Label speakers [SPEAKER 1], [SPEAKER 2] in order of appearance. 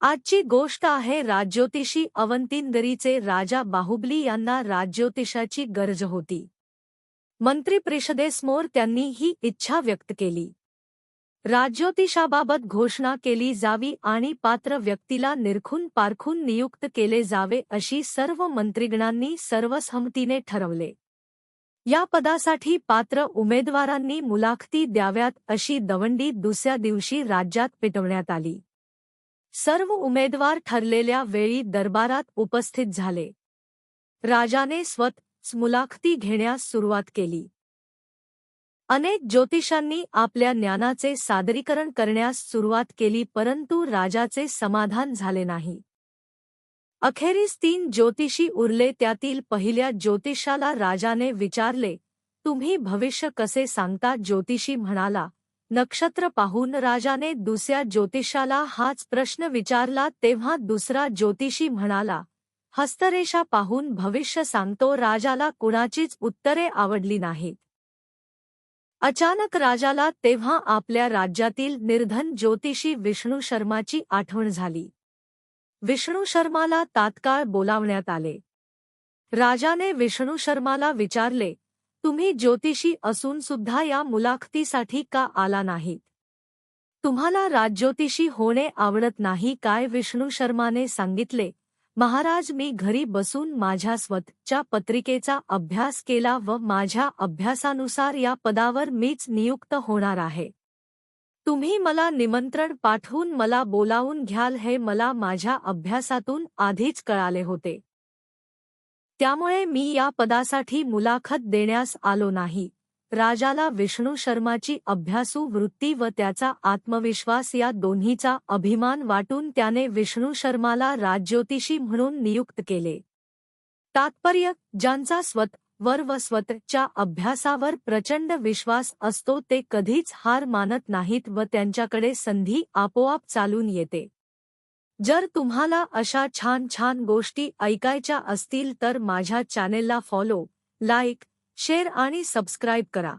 [SPEAKER 1] आजची गोष्ट आहे राजज्योतिषी अवंतीनगरीचे राजा बाहुबली यांना राजज्योतिषाची गरज होती. मंत्रिपरिषदेसमोर त्यांनी ही इच्छा व्यक्त केली. राजज्योतिषाबाबत घोषणा केली जावी आणि पात्र व्यक्तीला निरखून पारखून नियुक्त केले जावे अशी सर्व मंत्रिगणांनी सर्वसंमतीने ठरवले. या पदासाठी पात्र उमेदवारांनी मुलाखती द्याव्यात अशी दवंडी दुसऱ्या दिवशी राज्यात पेटवण्यात आली. सर्व उमेदवार ठरलेल्या वेळी दरबारात उपस्थित झाले. राजाने स्वतःच मुलाखती घेण्यास सुरुवात केली. अनेक ज्योतिषांनी आपल्या ज्ञानाचे सादरीकरण करण्यास सुरुवात केली, परंतु राजाचे समाधान झाले नाही. अखेरीस 3 ज्योतिषी उरले. त्यातील पहिल्या ज्योतिषाला राजाने विचारले, तुम्ही भविष्य कसे सांगता? ज्योतिषी म्हणाला, नक्षत्र पाहून. राजाने दुसऱ्या ज्योतिषाला हाच प्रश्न विचारला तेव्हा दुसरा ज्योतिषी म्हणाला, हस्तरेषा पाहून भविष्य सांगतो. राजाला कुणाचीच उत्तरे आवडली नाहीत. अचानक राजाला तेव्हा आपल्या राज्यातील निर्धन ज्योतिषी विष्णू शर्माची आठवण झाली. विष्णू शर्माला तात्काळ बोलावण्यात आले. राजाने विष्णू शर्माला विचारले, तुम्ही ज्योतिषी असून सुद्धा या मुलाखतीसाठी का आला नाहीत? तुम्हाला राजज्योतिषी होणे आवडत नाही काय? विष्णू शर्माने सांगितले, महाराज, मी घरी बसून माझ्या स्वतःच्या पत्रिकेचा अभ्यास केला व माझ्या अभ्यासानुसार या पदावर मीच नियुक्त होणार आहे. तुम्ही मला निमंत्रण पाठवून मला बोलावून घ्याल हे मला माझ्या अभ्यासातून आधीच कळाले होते. त्यामुळे मी या पदासाठी मुलाखत देण्यास आलो नाही. राजाला विष्णू शर्माची अभ्यासू वृत्ती व त्याचा आत्मविश्वास या दोन्हीचा अभिमान वाटून त्याने विष्णू शर्माला राजज्योतिषी म्हणून नियुक्त केले. तात्पर्य, ज्यांचा स्वतःवर व स्वतःच्या अभ्यासावर प्रचंड विश्वास असतो ते कधीच हार मानत नाहीत व त्यांच्याकडे संधी आपोआप चालून येते. जर तुम्हाला अशा छान छान गोष्टी ऐकायच्या असतील तर माझ्या चॅनेलला फॉलो, लाईक, शेअर आणि सबस्क्राईब करा.